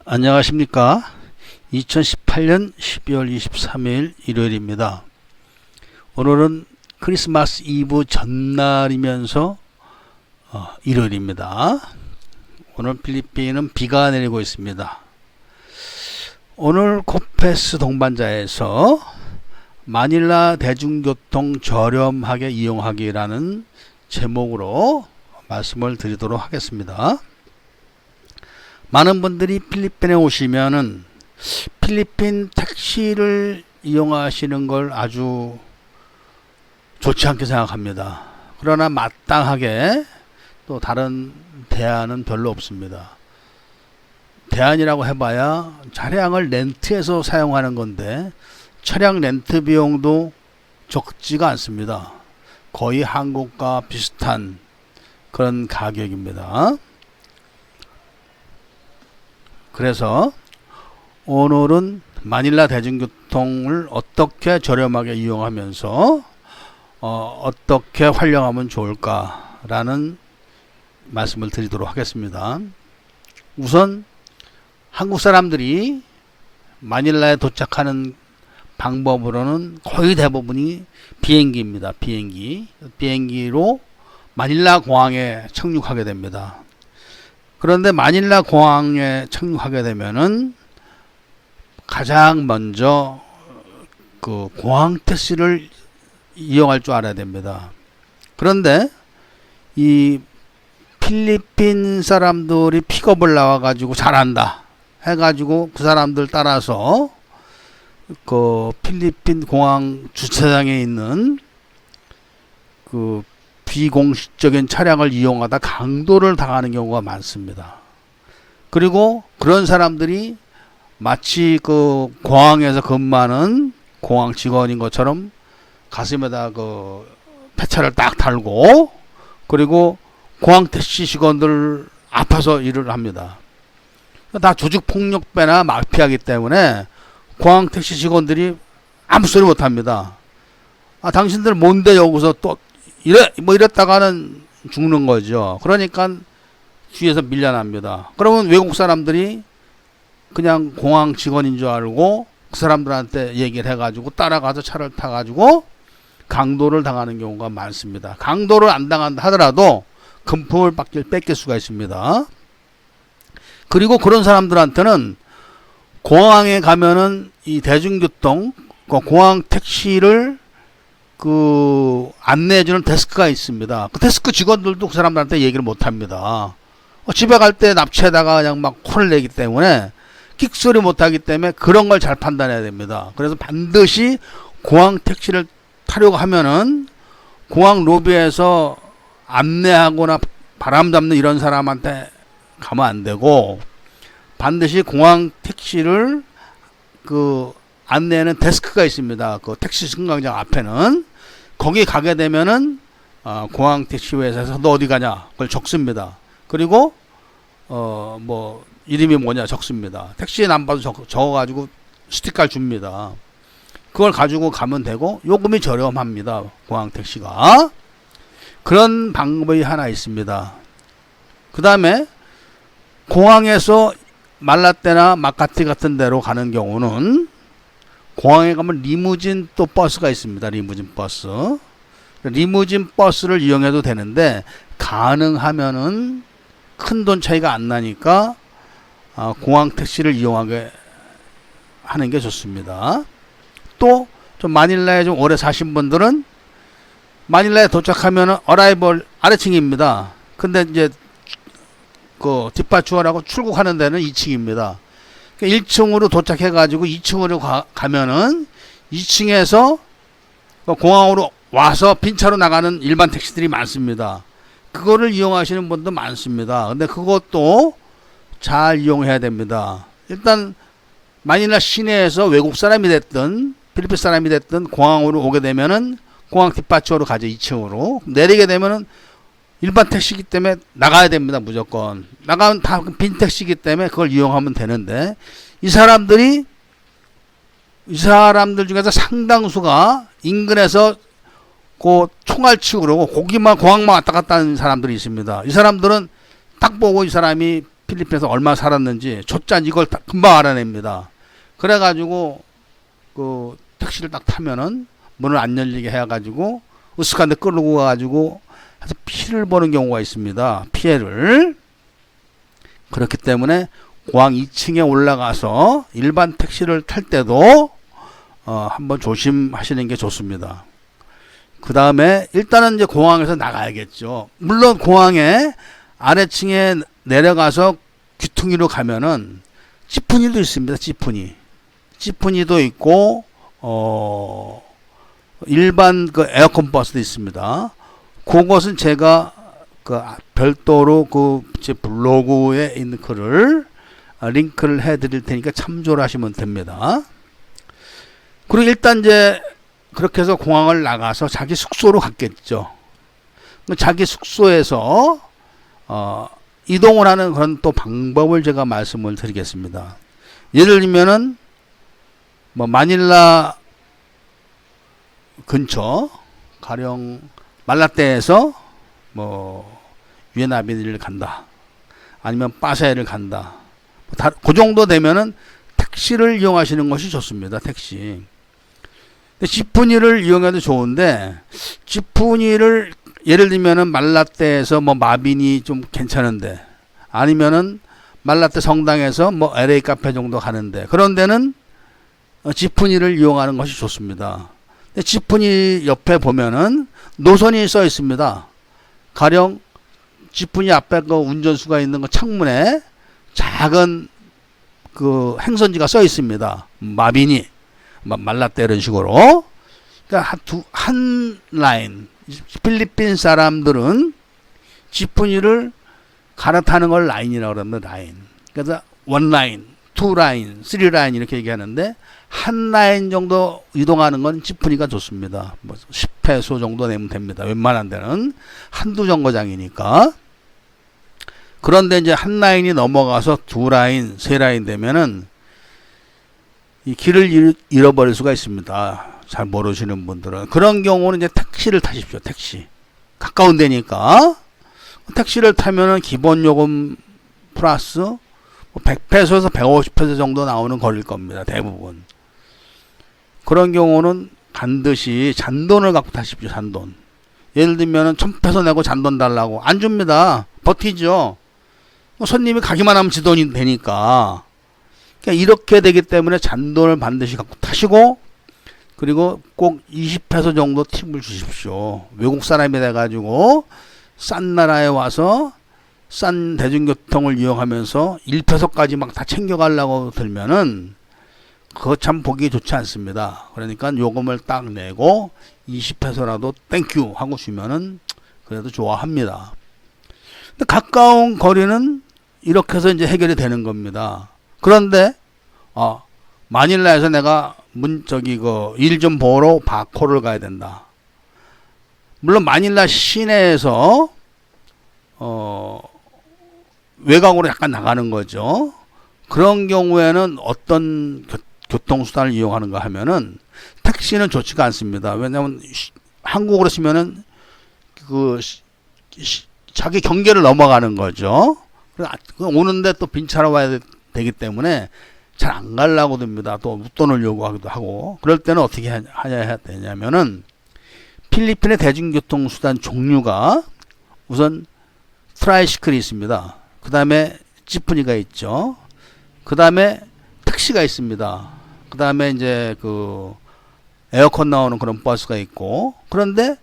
안녕하십니까. 2018년 12월 23일 일요일입니다. 오늘은 크리스마스 이브 전날이면서 일요일입니다. 오늘 필리핀은 비가 내리고 있습니다. 오늘 코페스 동반자에서 마닐라 대중교통 저렴하게 이용하기라는 제목으로 말씀을 드리도록 하겠습니다. 많은 분들이 필리핀에 오시면은 필리핀 택시를 이용하시는 걸 아주 좋지 않게 생각합니다. 그러나 마땅하게 또 다른 대안은 별로 없습니다. 대안이라고 해봐야 차량을 렌트해서 사용하는 건데 차량 렌트 비용도 적지가 않습니다. 거의 한국과 비슷한 그런 가격입니다. 그래서 오늘은 마닐라 대중교통을 어떻게 저렴하게 이용하면서 어떻게 활용하면 좋을까라는 말씀을 드리도록 하겠습니다. 우선 한국 사람들이 마닐라에 도착하는 방법으로는 거의 대부분이 비행기입니다. 비행기로 마닐라 공항에 착륙하게 됩니다. 그런데 마닐라 공항에 착륙하게 되면은 가장 먼저 그 공항 택시를 이용할 줄 알아야 됩니다. 그런데 이 필리핀 사람들이 픽업을 나와가지고 잘한다 해가지고 그 사람들 따라서 그 필리핀 공항 주차장에 있는 그 비공식적인 차량을 이용하다 강도를 당하는 경우가 많습니다. 그리고 그런 사람들이 마치 그 공항에서 근무하는 공항 직원인 것처럼 가슴에다 그 폐차를 딱 달고 그리고 공항 택시 직원들 앞에서 일을 합니다. 다 조직폭력배나 마피아이기 때문에 공항 택시 직원들이 아무 소리 못합니다. 당신들 뭔데 여기서 또 이랬다가는 죽는 거죠. 그러니까 뒤에서 밀려납니다. 그러면 외국 사람들이 그냥 공항 직원인 줄 알고 그 사람들한테 얘기를 해가지고 따라가서 차를 타가지고 강도를 당하는 경우가 많습니다. 강도를 안 당한다 하더라도 금품을 뺏길 수가 있습니다. 그리고 그런 사람들한테는 공항에 가면은 이 대중교통, 공항 택시를 그 안내해주는 데스크가 있습니다. 그 데스크 직원들도 그 사람들한테 얘기를 못합니다. 집에 갈 때 납치에다가 그냥 막 혼을 내기 때문에 끽소리 못하기 때문에 그런 걸 잘 판단해야 됩니다. 그래서 반드시 공항 택시를 타려고 하면은 공항 로비에서 안내하거나 바람 잡는 이런 사람한테 가면 안 되고 반드시 공항 택시를 그 안내하는 데스크가 있습니다. 그 택시 승강장 앞에는 거기 가게 되면은 공항 택시 회사에서 너 어디 가냐 그걸 적습니다. 그리고 뭐 이름이 뭐냐 적습니다. 택시 넘버도 적어가지고 스티커를 줍니다. 그걸 가지고 가면 되고 요금이 저렴합니다. 공항 택시가. 그런 방법이 하나 있습니다. 그 다음에 공항에서 말라떼나 마카티 같은 데로 가는 경우는 공항에 가면 리무진 또 버스가 있습니다. 리무진 버스를 이용해도 되는데 가능하면은 큰 돈 차이가 안 나니까 공항 택시를 이용하게 하는 게 좋습니다. 또 좀 마닐라에 좀 오래 사신 분들은 마닐라에 도착하면은 어라이벌 아래층입니다. 근데 이제 그 디파추어라고 출국하는 데는 2층입니다. 1층으로 도착해가지고 2층으로 가면은 2층에서 공항으로 와서 빈차로 나가는 일반 택시들이 많습니다. 그거를 이용하시는 분도 많습니다. 근데 그것도 잘 이용해야 됩니다. 일단 마닐라 시내에서 외국 사람이 됐든 필리핀 사람이 됐든 공항으로 오게 되면은 공항 디파추어로 가죠. 2층으로 내리게 되면은 일반 택시기 때문에 나가야 됩니다. 무조건 나가면 다 빈 택시기 때문에 그걸 이용하면 되는데 이 사람들 중에서 상당수가 인근에서 그 총알 치고 그러고 고기만 공항만 왔다 갔다 하는 사람들이 있습니다. 이 사람들은 딱 보고 이 사람이 필리핀에서 얼마 살았는지 초짜 이걸 금방 알아냅니다. 그래가지고 그 택시를 딱 타면은 문을 안 열리게 해가지고 으슥한데 끌고 가가지고 해서 피를 보는 경우가 있습니다. 피해를. 그렇기 때문에 공항 2층에 올라가서 일반 택시를 탈 때도 한번 조심하시는 게 좋습니다. 그 다음에 일단은 이제 공항에서 나가야겠죠. 물론 공항에 아래층에 내려가서 귀퉁이로 가면은 지프니도 있습니다. 지프니도 있고 일반 그 에어컨 버스도 있습니다. 그것은 제가 그 별도로 그 제 블로그에 있는 글을 링크를 해드릴 테니까 참조를 하시면 됩니다. 그리고 일단 이제 그렇게 해서 공항을 나가서 자기 숙소로 갔겠죠. 자기 숙소에서 이동을 하는 그런 또 방법을 제가 말씀을 드리겠습니다. 예를 들면은 뭐 마닐라 근처 가령 말라떼에서 뭐 유엔아비니를 간다. 아니면 빠사에를 간다. 그 정도 되면은 택시를 이용하시는 것이 좋습니다. 택시. 지프니를 이용해도 좋은데 지프니를 예를 들면은 말라떼에서 뭐 마빈이 좀 괜찮은데 아니면은 말라떼 성당에서 뭐 LA 카페 정도 가는데 그런 데는 지프니를 이용하는 것이 좋습니다. 지프니 옆에 보면은 노선이 써 있습니다. 가령 지프니 앞에 그 운전수가 있는 그 창문에 작은 그 행선지가 써 있습니다. 마비니, 말라떼 이런 식으로. 그러니까 한 라인. 필리핀 사람들은 지프니를 갈아타는 걸 라인이라고 그럽니다. 라인. 그래서 원 라인, 투 라인, 쓰리 라인 이렇게 얘기하는데 한 라인 정도 이동하는 건 지프니가 좋습니다. 뭐 10페소 정도 내면 됩니다. 웬만한 데는 한두 정거장이니까. 그런데 이제 한 라인이 넘어가서 두 라인, 세 라인 되면은 이 길을 잃어버릴 수가 있습니다. 잘 모르시는 분들은. 그런 경우는 이제 택시를 타십시오. 택시. 가까운 데니까. 택시를 타면은 기본 요금 플러스 100페소에서 150페소 정도 나오는 거리일 겁니다. 대부분. 그런 경우는 반드시 잔돈을 갖고 타십시오. 잔돈. 예를 들면은 1000페소 내고 잔돈 달라고 안 줍니다. 버티죠. 손님이 가기만 하면 지돈이 되니까. 그러니까 이렇게 되기 때문에 잔돈을 반드시 갖고 타시고 그리고 꼭 20페소 정도 팁을 주십시오. 외국 사람이 돼가지고 싼 나라에 와서 싼 대중교통을 이용하면서 1페소까지 막 다 챙겨가려고 들면은 그거 참 보기 좋지 않습니다. 그러니까 요금을 딱 내고 20페소라도 땡큐 하고 주면은 그래도 좋아합니다. 근데 가까운 거리는 이렇게 해서 이제 해결이 되는 겁니다. 그런데 마닐라에서 내가 일 좀 보러 바코를 가야 된다. 물론 마닐라 시내에서 외곽으로 약간 나가는 거죠. 그런 경우에는 어떤 교통수단을 이용하는가 하면은 택시는 좋지가 않습니다. 왜냐하면 한국으로 치면은 자기 경계를 넘어가는 거죠. 오는데 또 빈 차로 와야 되기 때문에 잘 안 가려고 듭니다. 또 웃돈을 요구하기도 하고. 그럴 때는 어떻게 해야 되냐면은 필리핀의 대중교통수단 종류가 우선 트라이시클이 있습니다. 그 다음에 지프니가 있죠. 그 다음에 택시가 있습니다. 그 다음에 이제 그 에어컨 나오는 그런 버스가 있고. 그런데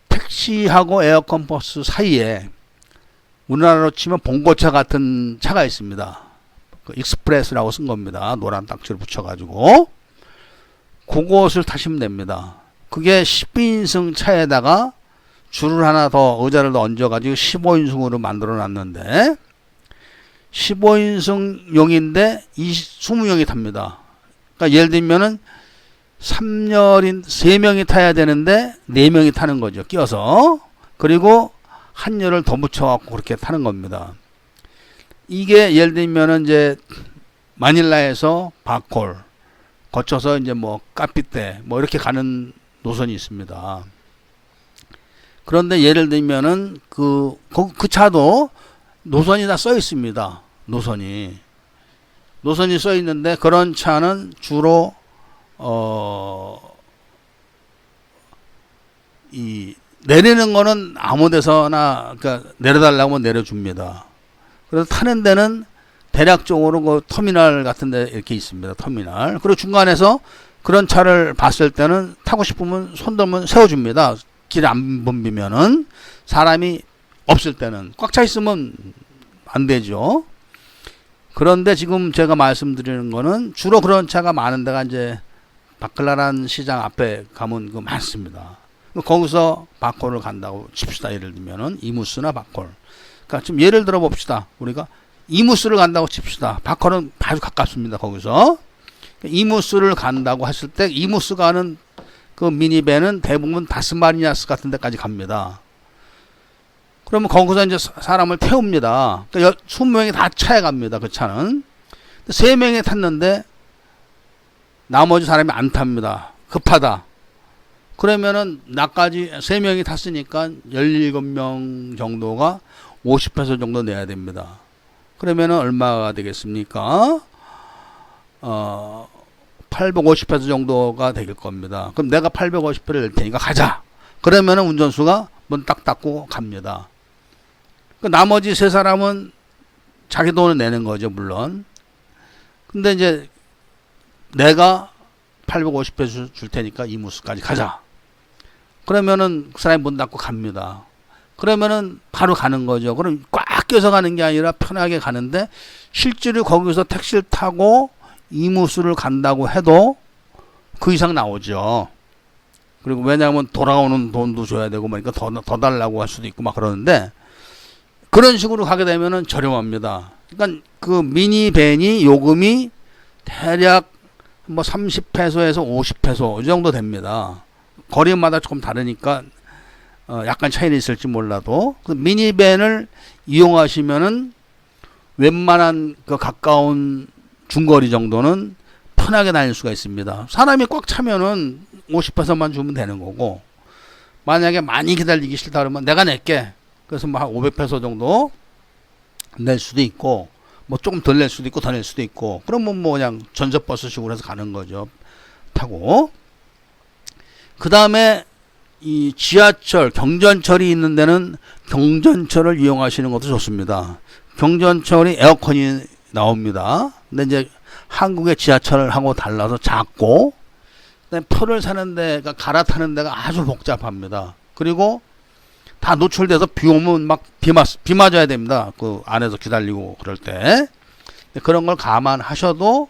택시하고 에어컨 버스 사이에 우리나라로 치면 봉고차 같은 차가 있습니다. 그 익스프레스라고 쓴 겁니다. 노란 딱지를 붙여가지고. 그것을 타시면 됩니다. 그게 12인승 차에다가 줄을 하나 더 의자를 더 얹어가지고 15인승으로 만들어 놨는데 15인승용인데 20명이 탑니다. 그러니까 예를 들면은 3열인 3명이 타야 되는데 4명이 타는 거죠. 끼어서. 그리고 한 열을 더 붙여갖고 그렇게 타는 겁니다. 이게 예를 들면은 이제 마닐라에서 바콜 거쳐서 이제 뭐 까피떼 뭐 이렇게 가는 노선이 있습니다. 그런데 예를 들면은 그 차도 노선이 다 써 있습니다. 노선이 써 있는데 그런 차는 주로 이 내리는 거는 아무 데서나 그러니까 내려달라고 하면 내려줍니다. 그래서 타는 데는 대략적으로 그 터미널 같은 데 이렇게 있습니다. 터미널. 그리고 중간에서 그런 차를 봤을 때는 타고 싶으면 손 들면 세워줍니다. 길이 안 붐비면은. 사람이 없을 때는. 꽉 차 있으면 안 되죠. 그런데 지금 제가 말씀드리는 거는 주로 그런 차가 많은 데가 이제 바클라란 시장 앞에 가면 그 많습니다. 거기서 바콜을 간다고 칩시다. 예를 들면은 이무스나 바콜. 그러니까 좀 예를 들어 봅시다. 우리가 이무스를 간다고 칩시다. 바콜은 아주 가깝습니다. 거기서 이무스를 간다고 했을 때 이무스 가는 그 미니밴은 대부분 다스마니아스 같은 데까지 갑니다. 그러면 거기서 이제 사람을 태웁니다. 그러니까 20명이 다 차에 갑니다. 그 차는. 3명이 탔는데 나머지 사람이 안 탑니다. 급하다. 그러면은 나까지 3명이 탔으니까 17명 정도가 50페소 정도 내야 됩니다. 그러면은 얼마가 되겠습니까? 850페소 정도가 될 겁니다. 그럼 내가 850페소를 낼 테니까 가자. 그러면은 운전수가 문 딱 닫고 갑니다. 나머지 3사람은 자기 돈을 내는 거죠, 물론. 근데 이제 내가 850페소 줄 테니까 이무스까지 가자. 그러면은 그 사람이 문 닫고 갑니다. 그러면은 바로 가는 거죠. 그럼 꽉 껴서 가는 게 아니라 편하게 가는데 실제로 거기서 택시를 타고 이무스를 간다고 해도 그 이상 나오죠. 그리고 왜냐하면 돌아오는 돈도 줘야 되고 그러니까 더 달라고 할 수도 있고 막 그러는데 그런 식으로 가게 되면은 저렴합니다. 그러니까 그 미니밴이 요금이 대략 뭐 30페소에서 50페소 이 정도 됩니다. 거리마다 조금 다르니까 약간 차이는 있을지 몰라도 그 미니밴을 이용하시면은 웬만한 그 가까운 중거리 정도는 편하게 다닐 수가 있습니다. 사람이 꽉 차면은 50페소만 주면 되는 거고 만약에 많이 기다리기 싫다 그러면 내가 낼게. 그래서 뭐 한 500페소 정도 낼 수도 있고 뭐 조금 덜 낼 수도 있고 더 낼 수도 있고 그러면 뭐 그냥 전자버스식으로 해서 가는 거죠. 타고 그 다음에 이 지하철 경전철이 있는 데는 경전철을 이용하시는 것도 좋습니다. 경전철이 에어컨이 나옵니다. 근데 이제 한국의 지하철하고 달라서 작고 표를 사는 데가 갈아타는 데가 아주 복잡합니다. 그리고 다 노출돼서 비 오면 막 비 맞아야 됩니다. 그 안에서 기다리고 그럴 때 그런 걸 감안하셔도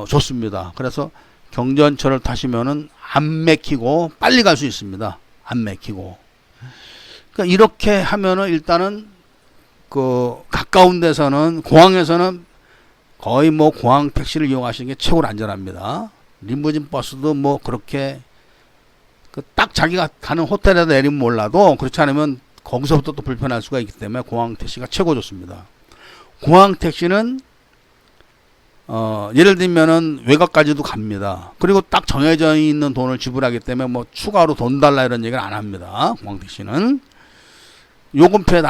좋습니다. 그래서 경전철을 타시면은 안 맥히고 빨리 갈 수 있습니다. 안 맥히고. 그러니까 이렇게 하면은 일단은 그 가까운 데서는 공항에서는 거의 뭐 공항 택시를 이용하시는 게 최고로 안전합니다. 리무진 버스도 뭐 그렇게 딱 자기가 가는 호텔에다 내리면 몰라도 그렇지 않으면 거기서부터 또 불편할 수가 있기 때문에 공항 택시가 최고 좋습니다. 공항 택시는 예를 들면은 외곽까지도 갑니다. 그리고 딱 정해져 있는 돈을 지불하기 때문에 뭐 추가로 돈 달라 이런 얘기를 안 합니다. 공항 택시는 요금표에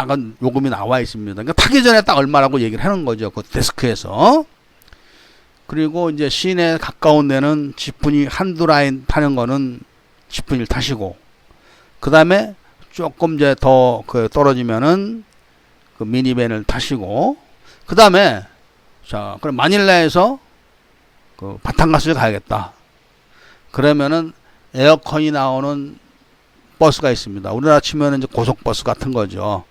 요금이 나와 있습니다. 그러니까 타기 전에 딱 얼마라고 얘기를 하는 거죠. 그 데스크에서. 그리고 이제 시내에 가까운 데는 지분이 한두 라인 타는 거는 지분을 타시고 그 다음에 조금 이제 더 떨어지면은 그 미니밴을 타시고 그 다음에 자 그럼 마닐라에서 그 바탕가스를 가야겠다. 그러면은 에어컨이 나오는 버스가 있습니다. 우리나라 치면은 이제 고속버스 같은 거죠.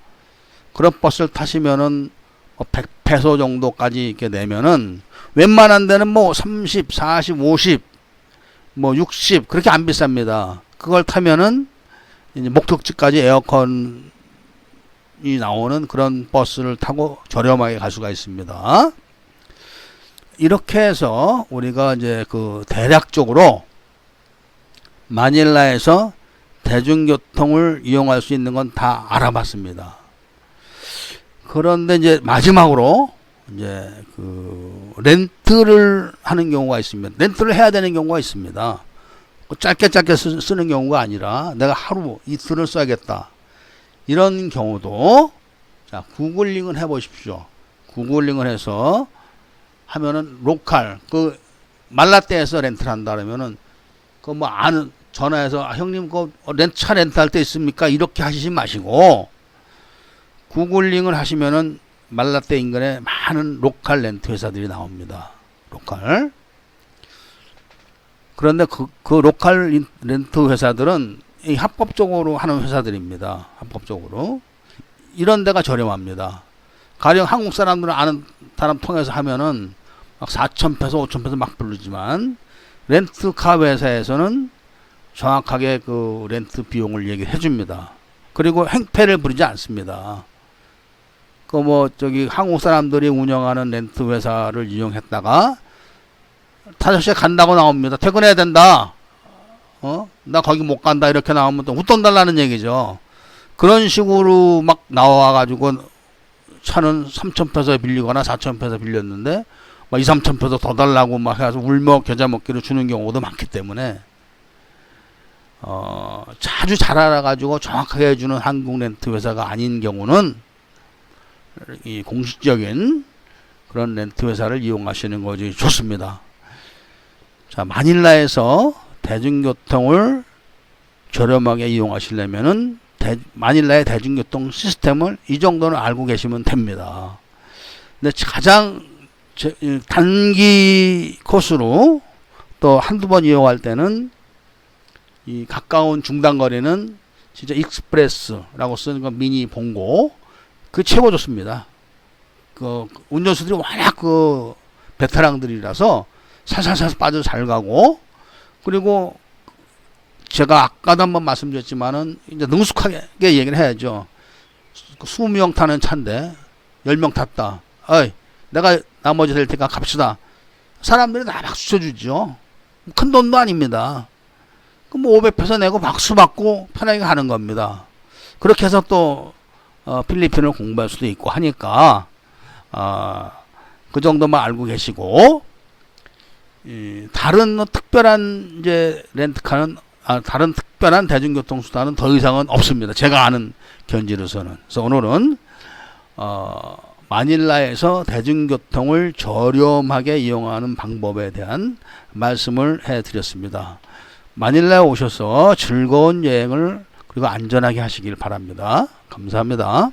그런 버스를 타시면은 100페소 정도까지 이렇게 내면은 웬만한 데는 뭐 30, 40, 50, 뭐 60 그렇게 안 비쌉니다. 그걸 타면은 이제 목적지까지 에어컨이 나오는 그런 버스를 타고 저렴하게 갈 수가 있습니다. 이렇게 해서 우리가 이제 그 대략적으로 마닐라에서 대중교통을 이용할 수 있는 건 다 알아봤습니다. 그런데 이제 마지막으로 이제 그 렌트를 하는 경우가 있습니다. 렌트를 해야 되는 경우가 있습니다. 짧게 쓰는 경우가 아니라 내가 하루 이틀을 써야겠다. 이런 경우도 자 구글링을 해 보십시오. 구글링을 해서 하면은 로컬 그 말라떼에서 렌트를 한다 그러면은 그 뭐 아는 전화해서 형님 그 차 렌트할 때 있습니까? 이렇게 하시지 마시고 구글링을 하시면은 말라떼 인근에 많은 로컬 렌트 회사들이 나옵니다. 로컬. 그런데 그 로컬 렌트 회사들은 이 합법적으로 하는 회사들입니다. 합법적으로. 이런 데가 저렴합니다. 가령 한국 사람들은 아는 사람 통해서 하면은 막 4,000페소, 5,000페소 막 부르지만 렌트카 회사에서는 정확하게 그 렌트 비용을 얘기해 줍니다. 그리고 행패를 부리지 않습니다. 그 뭐 저기 한국 사람들이 운영하는 렌트 회사를 이용했다가 5시에 간다고 나옵니다. 퇴근해야 된다. 나 거기 못 간다. 이렇게 나오면 또 웃돈 달라는 얘기죠. 그런 식으로 막 나와가지고 차는 3,000페소에 빌리거나 4,000페소에 빌렸는데 막 2, 3,000페소 더 달라고 막 해서 울며 겨자 먹기로 주는 경우도 많기 때문에 자주 잘 알아가지고 정확하게 해주는 한국 렌트 회사가 아닌 경우는 이 공식적인 그런 렌트 회사를 이용하시는 것이 좋습니다. 자, 마닐라에서 대중교통을 저렴하게 이용하시려면은 마닐라의 대중교통 시스템을 이 정도는 알고 계시면 됩니다. 근데 가장 단기 코스로 또 한두 번 이용할 때는 이 가까운 중단거리는 진짜 익스프레스라고 쓰는 거 미니 봉고 그 최고 좋습니다. 그 운전수들이 워낙 그 베테랑들이라서 살살살 빠져 잘 가고 그리고 제가 아까도 한번 말씀드렸지만은 이제 능숙하게 얘기를 해야죠. 20명 타는 차인데 10명 탔다. 어이, 내가 나머지 될 테니까 갑시다. 사람들이 다 박수 쳐주죠. 큰 돈도 아닙니다. 그럼 500페소 내고 박수 받고 편하게 가는 겁니다. 그렇게 해서 또 필리핀을 공부할 수도 있고 하니까 그 정도만 알고 계시고 다른 특별한 이제 렌트카는 다른 특별한 대중교통 수단은 더 이상은 없습니다. 제가 아는 견지로서는. 그래서 오늘은 마닐라에서 대중교통을 저렴하게 이용하는 방법에 대한 말씀을 해드렸습니다. 마닐라에 오셔서 즐거운 여행을 그리고 안전하게 하시길 바랍니다. 감사합니다.